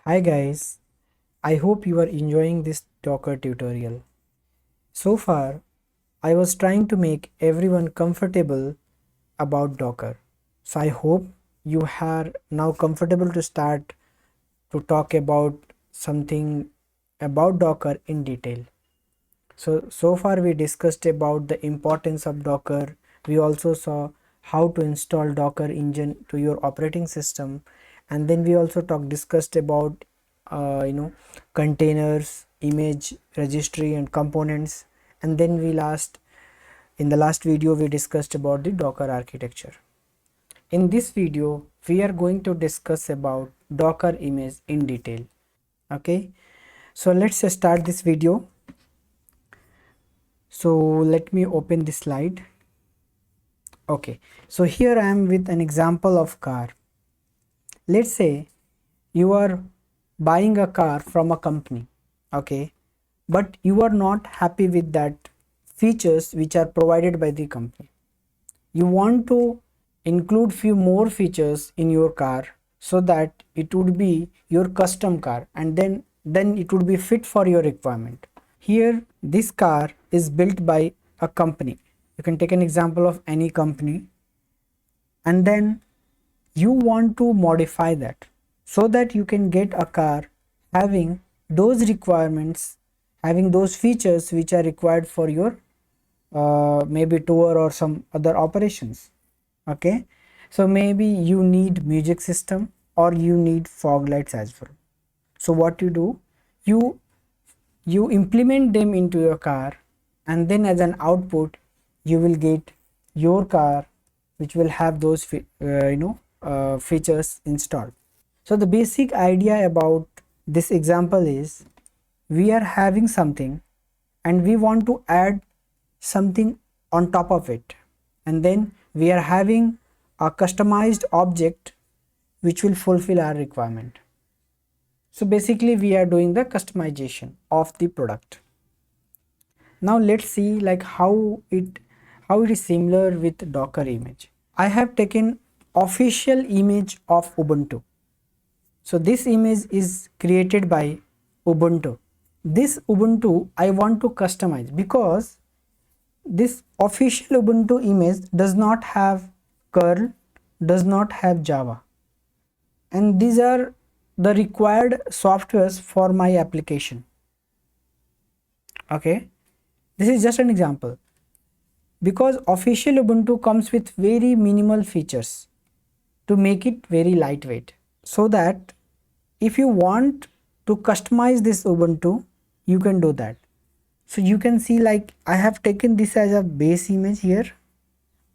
Hi guys, I hope you are enjoying this Docker tutorial. So far, I was trying to make everyone comfortable about Docker. So I hope you are now comfortable to start to talk about something about Docker in detail. So far we discussed about the importance of Docker. We also saw how to install Docker engine to your operating system, and then we also discussed about containers, image registry and components, and then we last in the last video we discussed about the Docker architecture. In this video we are going to discuss about Docker image in detail. Okay, so let's start this video. So let me open the slide. Okay, so here I am with an example of car. Let's say you are buying a car from a company, okay, but you are not happy with that features which are provided by the company. You want to include few more features in your car so that it would be your custom car, and then it would be fit for your requirement. Here this car is built by a company. You can take an example of any company, and then you want to modify that so that you can get a car having those requirements, having those features which are required for your maybe tour or some other operations. Okay, so maybe you need music system or you need fog lights as well. So what you do, you you implement them into your car, and then as an output you will get your car which will have those features installed. So the basic idea about this example is we are having something and we want to add something on top of it, and then we are having a customized object which will fulfill our requirement. So basically we are doing the customization of the product. Now let's see like how it is similar with Docker image. I have taken official image of Ubuntu. So this image is created by Ubuntu. This Ubuntu I want to customize because this official Ubuntu image does not have curl, does not have Java, and these are the required softwares for my application. Okay, this is just an example because official Ubuntu comes with very minimal features to make it very lightweight, so that if you want to customize this Ubuntu you can do that. So you can see like I have taken this as a base image here.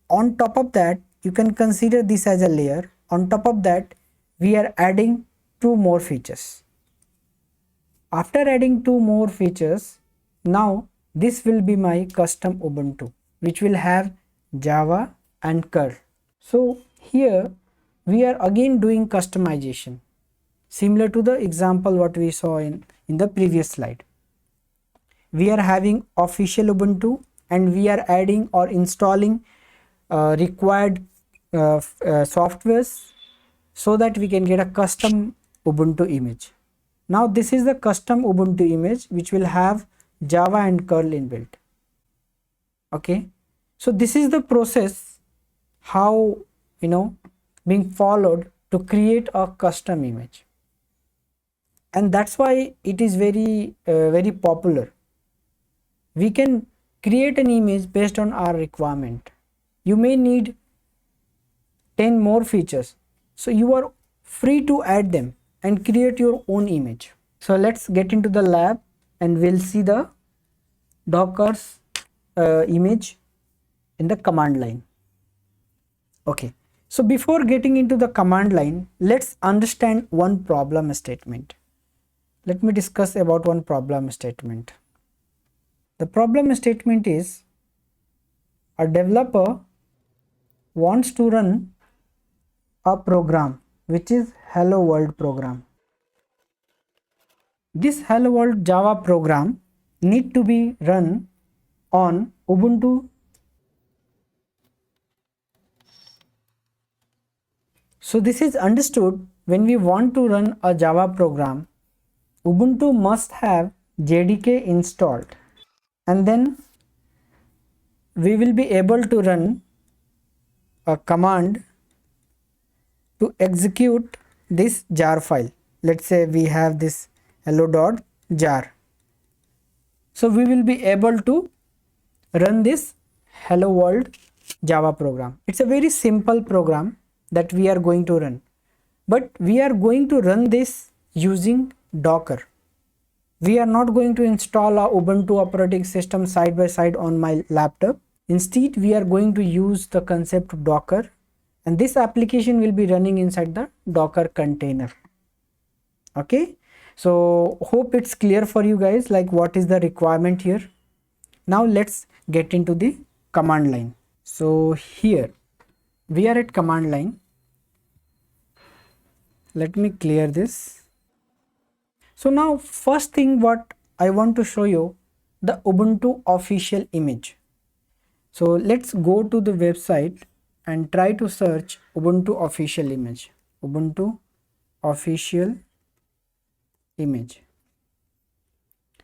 On top of that you can consider this as a layer. On top of that we are adding two more features. After adding two more features, now this will be my custom Ubuntu which will have Java and curl. So here we are again doing customization similar to the example what we saw in the previous slide. We are having official Ubuntu and we are adding or installing required softwares so that we can get a custom Ubuntu image. Now this is the custom Ubuntu image which will have Java and curl inbuilt. Okay, so this is the process how being followed to create a custom image, and that's why it is very popular. We can create an image based on our requirement. You may need 10 more features, so you are free to add them and create your own image. So let's get into the lab and we'll see the Docker's image in the command line. Okay, so before getting into the command line, let's understand one problem statement. Let me discuss about one problem statement. The problem statement is a developer wants to run a program which is hello world program. This hello world Java program need to be run on Ubuntu. So this is understood when we want to run a Java program, Ubuntu must have JDK installed, and then we will be able to run a command to execute this jar file. Let's say we have this hello.jar. So we will be able to run this hello world Java program. It's a very simple program that we are going to run, but we are going to run this using Docker. We are not going to install a Ubuntu operating system side by side on my laptop. Instead, we are going to use the concept of Docker, and this application will be running inside the Docker container. Okay, so hope it's clear for you guys, like what is the requirement here. Now let's get into the command line. So here we are at command line. Let me clear this. So now first thing what I want to show you, the Ubuntu official image. So let's go to the website and try to search Ubuntu official image. Ubuntu official image.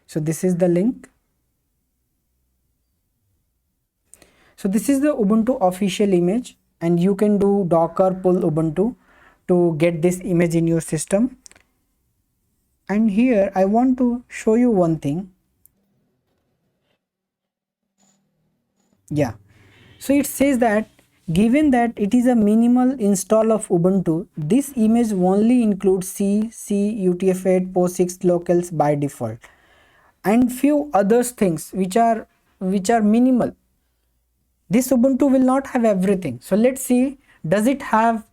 So this is the link. So this is the Ubuntu official image, and you can do Docker pull Ubuntu to get this image in your system. And here I want to show you one thing. Yeah, so it says that given that it is a minimal install of Ubuntu, this image only includes C, UTF-8, POSIX locales by default, and few other things which are minimal. This Ubuntu will not have everything. So let's see, does it have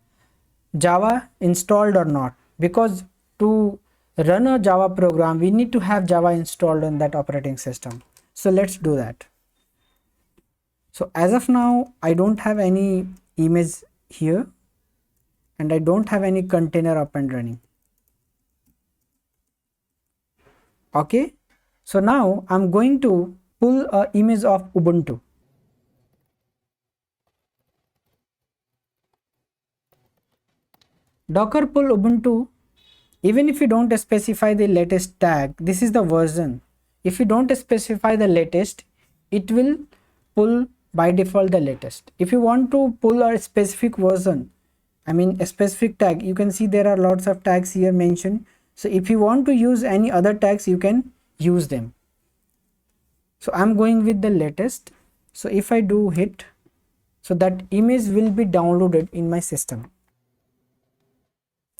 Java installed or not? Because to run a Java program, we need to have Java installed on that operating system. So let's do that. So as of now, I don't have any image here, and I don't have any container up and running. Okay, so now I'm going to pull an image of Ubuntu. Docker pull Ubuntu. Even if you don't specify the latest tag, this is the version. If you don't specify the latest, it will pull by default the latest. If you want to pull a specific version, I mean a specific tag, you can see there are lots of tags here mentioned. So if you want to use any other tags, you can use them. So I'm going with the latest. So if I do hit, so that image will be downloaded in my system.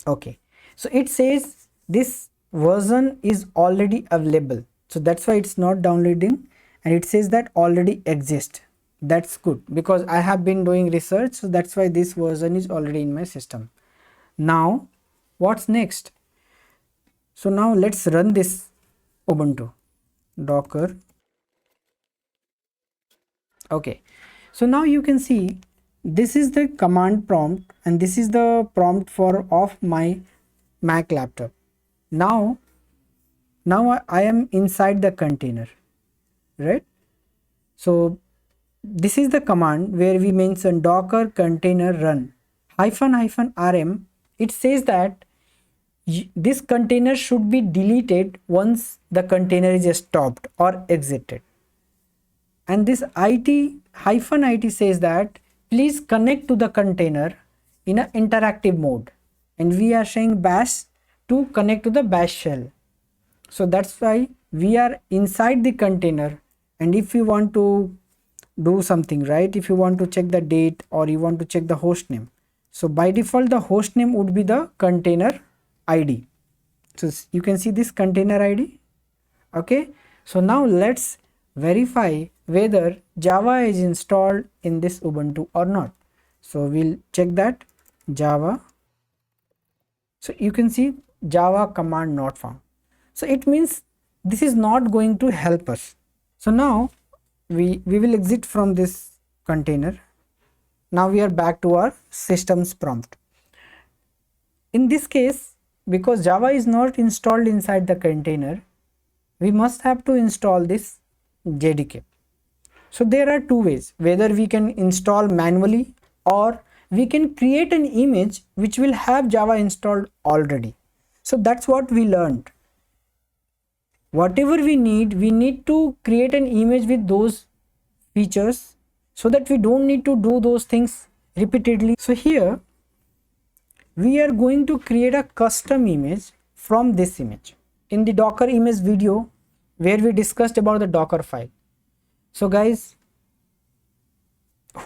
Okay, so it says this version is already available, so that's why it's not downloading, and it says that already exists. That's good because I have been doing research, so that's why this version is already in my system. Now what's next? So now let's run this Ubuntu Docker. Okay, so now you can see this is the command prompt, and this is the prompt for of my Mac laptop. Now I am inside the container, right? So this is the command where we mention docker container run --rm. It says that this container should be deleted once the container is stopped or exited, and this -it says that please connect to the container in an interactive mode, and we are saying bash to connect to the bash shell. So that's why we are inside the container, and if you want to do something, right, if you want to check the date or you want to check the host name, so by default the host name would be the container ID. So you can see this container ID. Okay, so now let's verify whether Java is installed in this Ubuntu or not. So we'll check that Java. So you can see Java command not found. So it means this is not going to help us. So now we will exit from this container. Now we are back to our system's prompt. In this case, because Java is not installed inside the container, we must have to install this JDK. So there are two ways, whether we can install manually or we can create an image which will have Java installed already. So that's what we learned. Whatever we need to create an image with those features so that we don't need to do those things repeatedly. So here we are going to create a custom image from this image in the Docker image video where we discussed about the Docker file. So guys,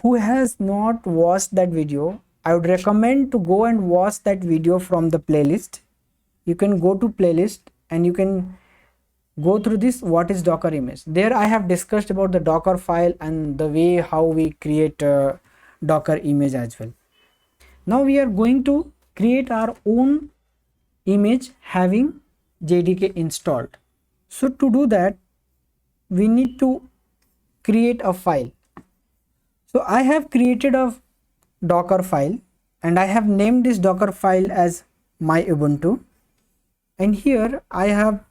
who has not watched that video, I would recommend to go and watch that video from the playlist. You can go to playlist and you can go through this what is Docker image. There I have discussed about the Docker file and the way how we create a Docker image as well. Now we are going to create our own image having JDK installed. So to do that, we need to create a file. So I have created a Docker file and I have named this Docker file as my Ubuntu, and here I have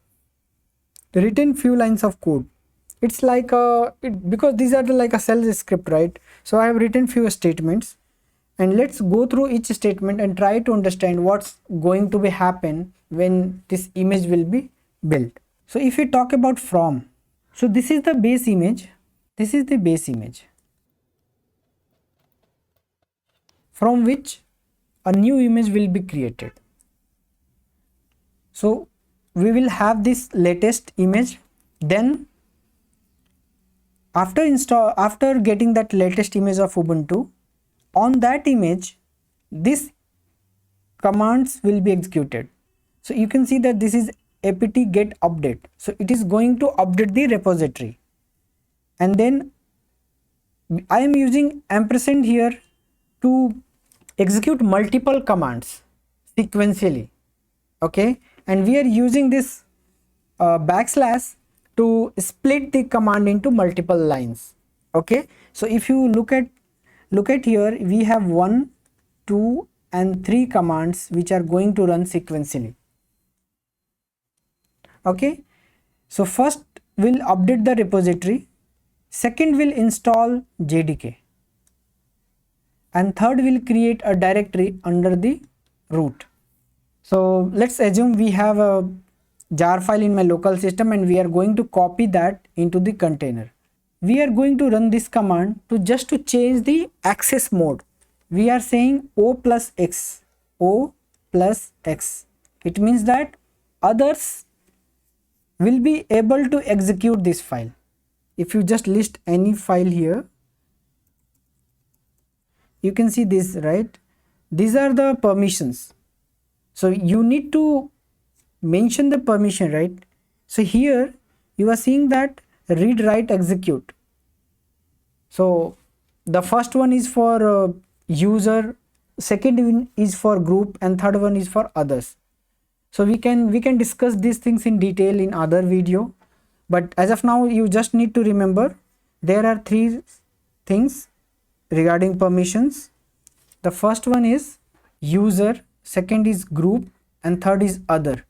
written few lines of code. It's like because these are like a shell script, right? So I have written few statements, and let's go through each statement and try to understand what's going to be happen when this image will be built. So if we talk about from, so this is the base image, this is the base image from which a new image will be created. So we will have this latest image, then after getting that latest image of Ubuntu, on that image this commands will be executed. So you can see that this is apt get update, so it is going to update the repository, and then I am using ampersand here to execute multiple commands sequentially, okay, and we are using this backslash to split the command into multiple lines, okay. So if you look at here, we have 1, 2 and 3 commands which are going to run sequentially, okay. So first will update the repository, second will install JDK, and third will create a directory under the root. So let's assume we have a jar file in my local system and we are going to copy that into the container. We are going to run this command to change the access mode. We are saying O plus X, O plus X. It means that others will be able to execute this file. If you just list any file here, you can see this, right? These are the permissions. So you need to mention the permission, right? So here you are seeing that read, write, execute. So the first one is for user, second one is for group, and third one is for others. So we can discuss these things in detail in other video, but as of now you just need to remember there are 3 things regarding permissions. The first one is user, second is group, and third is other.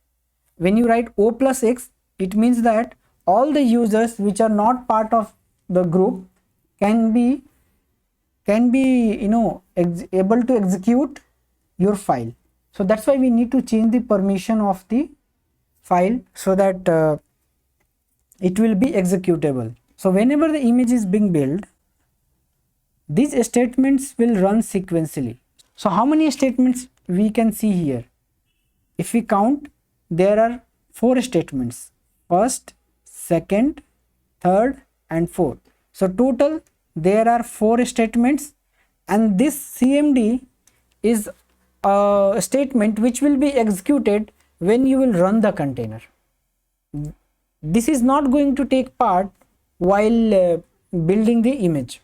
When you write O plus X, it means that all the users which are not part of the group can be able to execute your file. So that's why we need to change the permission of the file so that it will be executable. So whenever the image is being built, these statements will run sequentially. So how many statements we can see here? If we count, there are 4 statements: first, second, third and fourth. So total there are 4 statements, and this CMD is a statement which will be executed when you will run the container. This is not going to take part while building the image,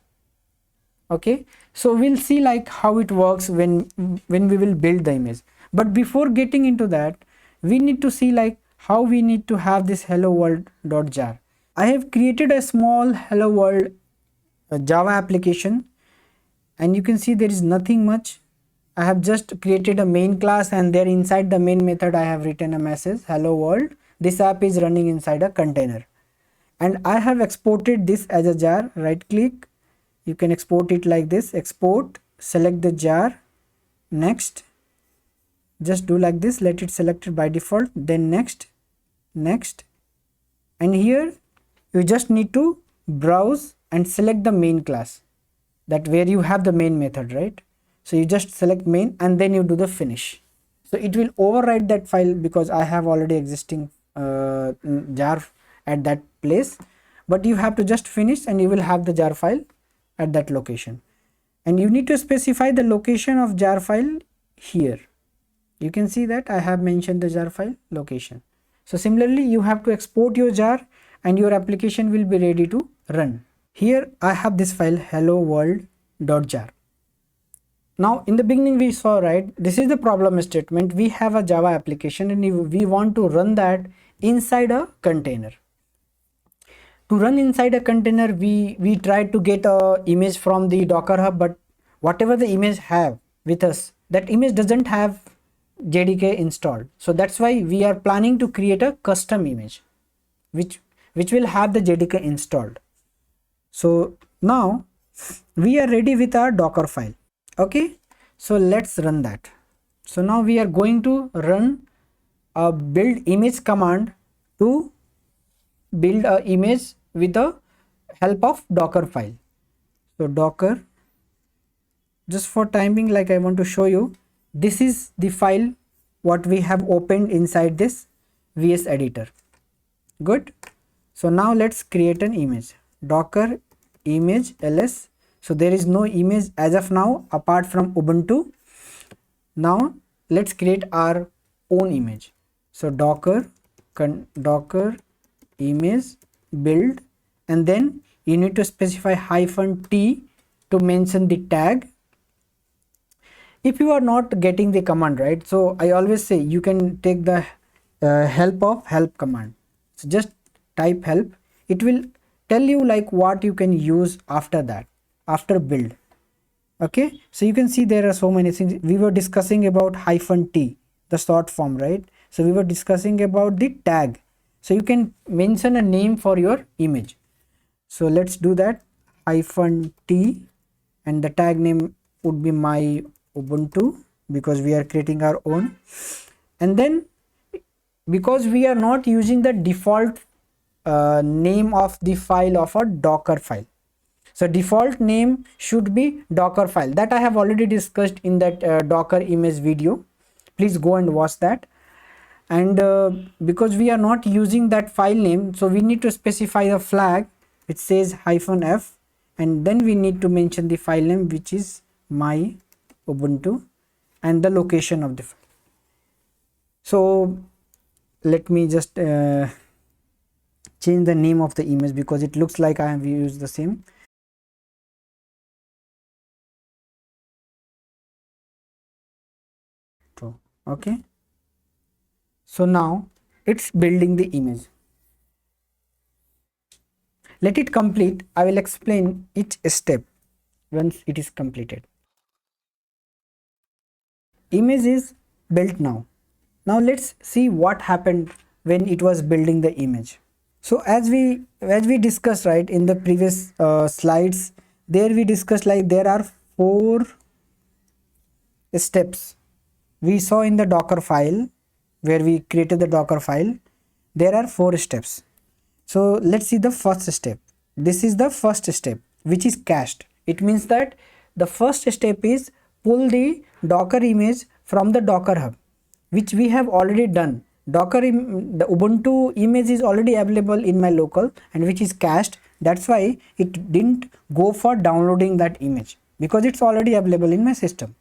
okay. So we'll see like how it works when we will build the image. But before getting into that, we need to see like how we need to have this hello world.jar. I have created a small hello world Java application, and you can see there is nothing much. I have just created a main class, and there inside the main method I have written a message, hello world, this app is running inside a container, and I have exported this as a jar. Right click, you can export it like this, export, select the jar, next, just do like this, let it selected by default, then next, next, and here you just need to browse and select the main class, that where you have the main method, right? So you just select main and then you do the finish. So it will override that file because I have already existing jar at that place, but you have to just finish and you will have the jar file at that location. And you need to specify the location of jar file here. You can see that I have mentioned the jar file location. So similarly, you have to export your jar and your application will be ready to run. Here I have this file hello world.jar. Now in the beginning we saw, right, this is the problem statement. We have a Java application and we want to run that inside a container. To run inside a container, we tried to get a image from the Docker Hub, but whatever the image have with us, that image doesn't have JDK installed. So that's why we are planning to create a custom image which will have the JDK installed. So now we are ready with our Docker file. Okay, so let's run that. So now we are going to run a build image command to build a image with the help of Docker file. So Docker, just for timing, like I want to show you, this is the file what we have opened inside this VS editor. Good. So now let's create an image. Docker image ls. So there is no image as of now apart from Ubuntu. Now let's create our own image. So Docker image build, and then you need to specify -t to mention the tag. If you are not getting the command, right, so I always say you can take the help of help command. So just type help, it will tell you like what you can use after that, after build. Okay, so you can see there are so many things. We were discussing about -t, the short form, right? So we were discussing about the tag. So you can mention a name for your image. So let's do that, -t, and the tag name would be my Ubuntu because we are creating our own. And then because we are not using the default name of the file of a Docker file, so default name should be Docker file, that I have already discussed in that Docker image video. Please go and watch that. And because we are not using that file name, so we need to specify a flag which says -f, and then we need to mention the file name which is my Ubuntu and the location of the file. So let me just change the name of the image because it looks like I have used the same. Okay, so now it's building the image. Let it complete. I will explain each step once it is completed. Image is built now. Now let's see what happened when it was building the image. So as we discussed, right, in the previous slides, there we discussed like there are 4 steps. We saw in the Docker file where we created the Docker file, there are 4 steps. So let's see the first step. This is the first step, which is cached. It means that the first step is pull the Docker image from the Docker Hub, which we have already done. The Ubuntu image is already available in my local and which is cached. That's why it didn't go for downloading that image because it's already available in my system.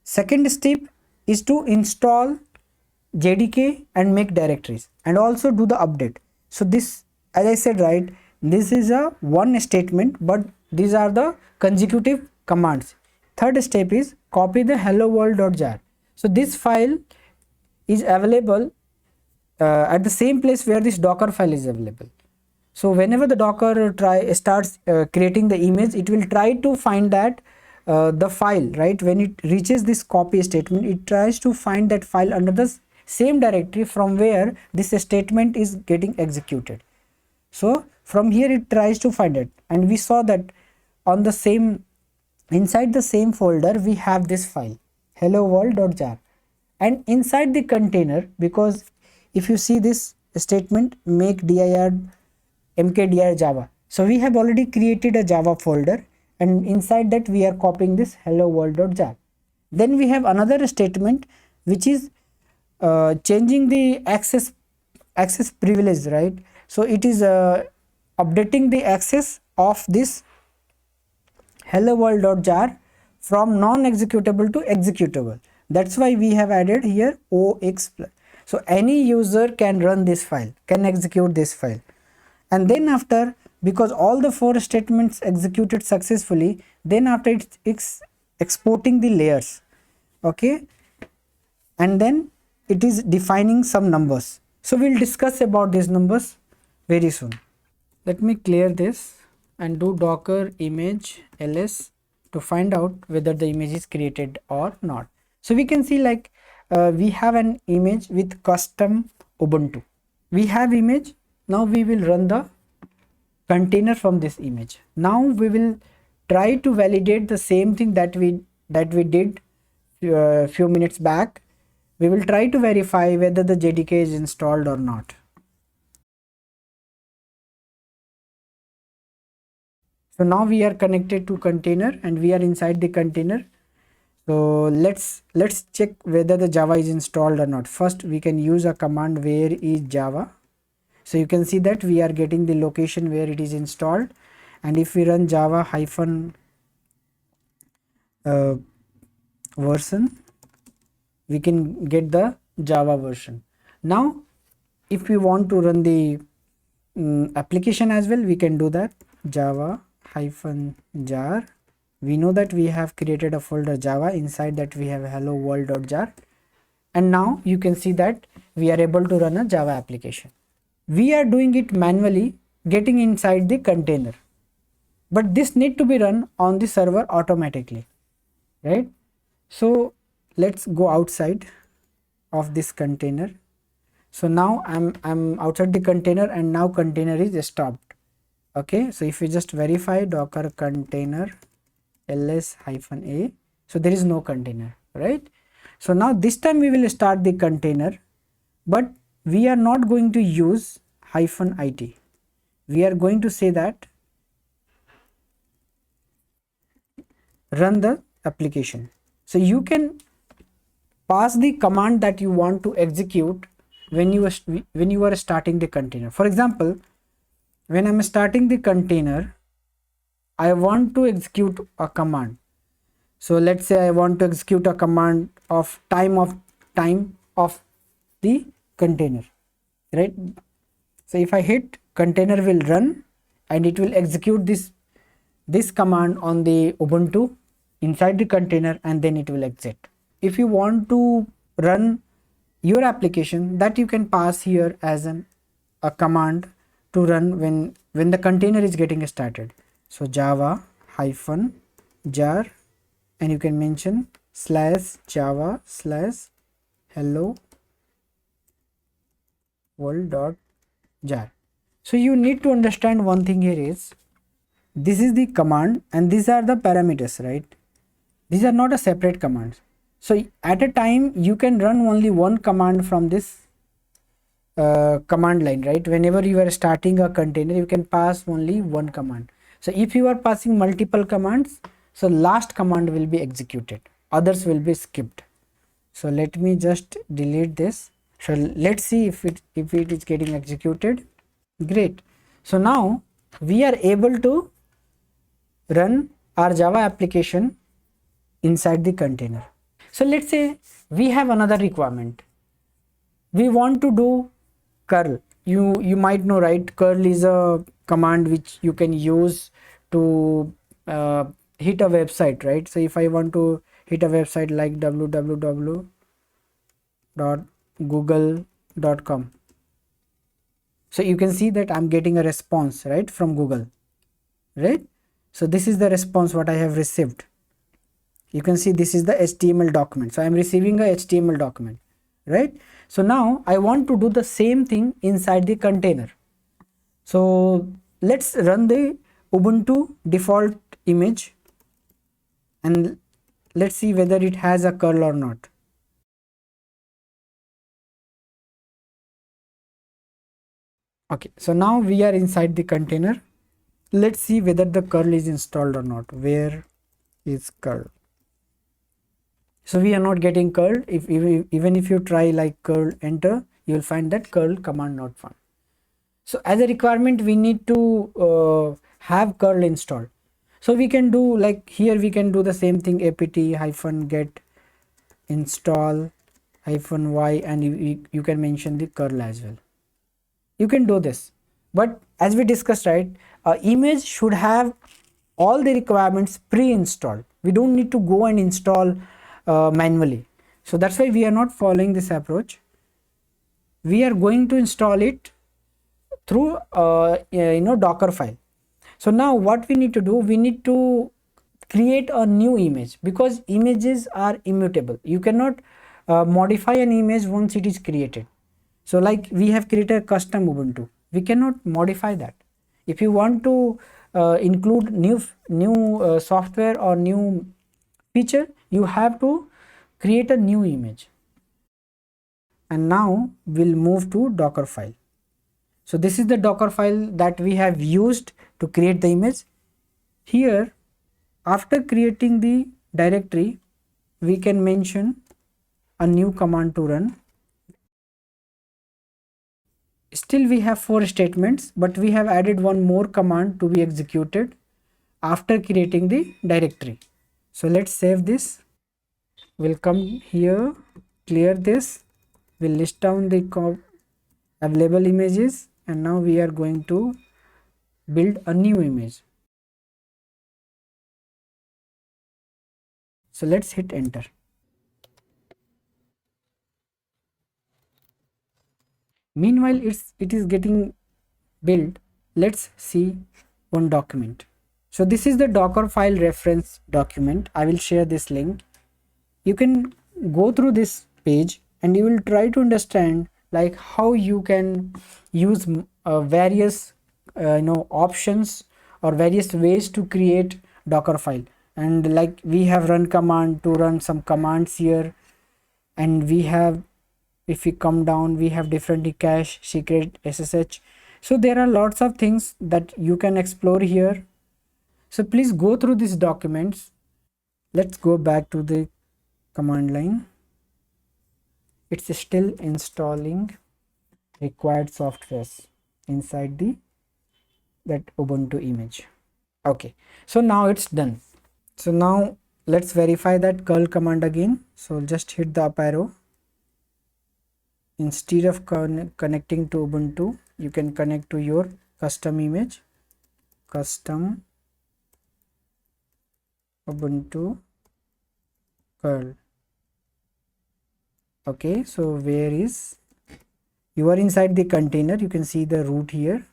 Second step is to install JDK and make directories and also do the update. So this, as I said, right, this is a one statement, but these are the consecutive commands. Third step is copy the hello world.jar. So this file is available at the same place where this Docker file is available. So whenever the Docker starts creating the image, it will try to find that the file, right, when it reaches this copy statement, it tries to find that file under the same directory from where this statement is getting executed. So from here it tries to find it, and we saw that on the same Inside the same folder we have this file hello world.jar, and inside the container, because if you see this statement make dir mkdir java, so we have already created a java folder, and inside that we are copying this hello world.jar. Then we have another statement which is changing the access privilege, right? So it is updating the access of this hello world.jar from non-executable to executable. That's why we have added here ox. So any user can run this file, can execute this file. And then after, because all the 4 statements executed successfully, then after it's exporting the layers, okay, and then it is defining some numbers. So we'll discuss about these numbers very soon. Let me clear this and do docker image ls to find out whether the image is created or not. So we can see like we have an image with custom Ubuntu. We have image. Now we will run the container from this image. Now we will try to validate the same thing that we did few minutes back. We will try to verify whether the JDK is installed or not. So now we are connected to container and we are inside the container. So let's check whether the Java is installed or not. First we can use a command where is Java. So you can see that we are getting the location where it is installed, and if we run Java hyphen version, we can get the Java version. Now if we want to run the application as well, we can do that Java hyphen jar. We know that we have created a folder Java, inside that we have hello world.jar, and now you can see that we are able to run a Java application. We are doing it manually, getting inside the container, but this need to be run on the server automatically, right? So let's go outside of this container. So now I'm outside the container, and now container is stopped. Okay, so if we just verify docker container ls -a, so there is no container, right? So now this time we will start the container, but we are not going to use -it. We are going to say that run the application. So you can pass the command that you want to execute when you are starting the container. For example, when I'm starting the container, I want to execute a command. So let's say I want to execute a command of time of the container, right? So if I hit, container will run and it will execute this command on the Ubuntu inside the container, and then it will exit. If you want to run your application, that you can pass here as a command to run when the container is getting started. So Java hyphen jar, and you can mention /java/ hello world.jar. So you need to understand one thing here is, this is the command and these are the parameters, right? These are not a separate commands. So at a time you can run only one command from this command line, right? Whenever you are starting a container, you can pass only one command. So if you are passing multiple commands, so last command will be executed, others will be skipped. So let me just delete this. So let's see if it is getting executed. Great. So now we are able to run our Java application inside the container. So let's say we have another requirement. We want to do curl. You might know, right? Curl is a command which you can use to hit a website, right? So if I want to hit a website like www.google.com, so you can see that I'm getting a response, right, from Google, right? So this is the response what I have received. You can see this is the HTML document. So I'm receiving a HTML document, right? So now I want to do the same thing inside the container. So let's run the Ubuntu default image and let's see whether it has a curl or not. Okay, so now we are inside the container. Let's see whether the curl is installed or not. Where is curl? So we are not getting curl. If even if you try like curl enter, you will find that curl command not found. So as a requirement, we need to have curl installed. So we can do like here, we can do the same thing, apt-get install -y, and you can mention the curl as well. You can do this, but as we discussed, right, image should have all the requirements pre-installed. We don't need to go and install manually. So that's why we are not following this approach. We are going to install it through Docker file. So now what we need to do, we need to create a new image, because images are immutable. You cannot modify an image once it is created. So like we have created a custom Ubuntu, we cannot modify that. If you want to include new software or new feature, you have to create a new image. And now we'll move to Docker file. So this is the Docker file that we have used to create the image. Here, after creating the directory, we can mention a new command to run. Still we have 4 statements, but we have added one more command to be executed after creating the directory. So let's save this. We'll come here, clear this, we'll list down the available images, and now we are going to build a new image. So let's hit enter. Meanwhile it is getting built, let's see one document. So this is the Docker file reference document. I will share this link. You can go through this page and you will try to understand like how you can use various options or various ways to create Docker file. And like we have run command to run some commands here, and we have, if we come down, we have different cache, secret, SSH. So there are lots of things that you can explore here. So please go through these documents. Let's go back to the command line. It's still installing required softwares inside that Ubuntu image. Okay, so now it's done. So now let's verify that curl command again. So just hit the up arrow. Instead of connecting to Ubuntu, you can connect to your custom image, custom Ubuntu curl. Okay, so where is, you are inside the container, you can see the root here,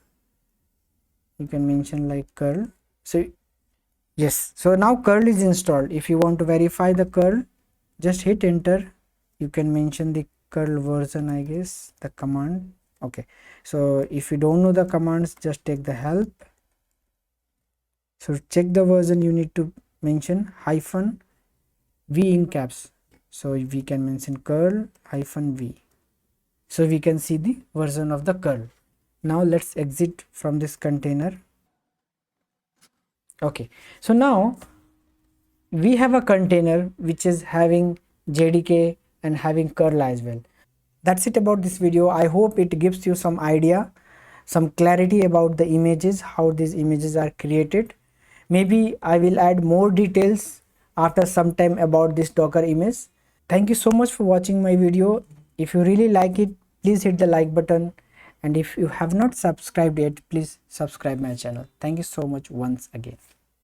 you can mention like curl. So yes, so now curl is installed. If you want to verify the curl, just hit enter. You can mention the curl version, I guess, the command. Okay, so if you don't know the commands, just take the help. So check the version, you need to mention -v in caps. So we can mention curl -v. So we can see the version of the curl. Now let's exit from this container. Okay, so now we have a container which is having JDK and having curl as well. That's it about this video. I hope it gives you some idea, some clarity about the images, how these images are created. Maybe I will add more details after some time about this Docker image. Thank you so much for watching my video. If you really like it, please hit the like button, and if you have not subscribed yet, please subscribe my channel. Thank you so much once again.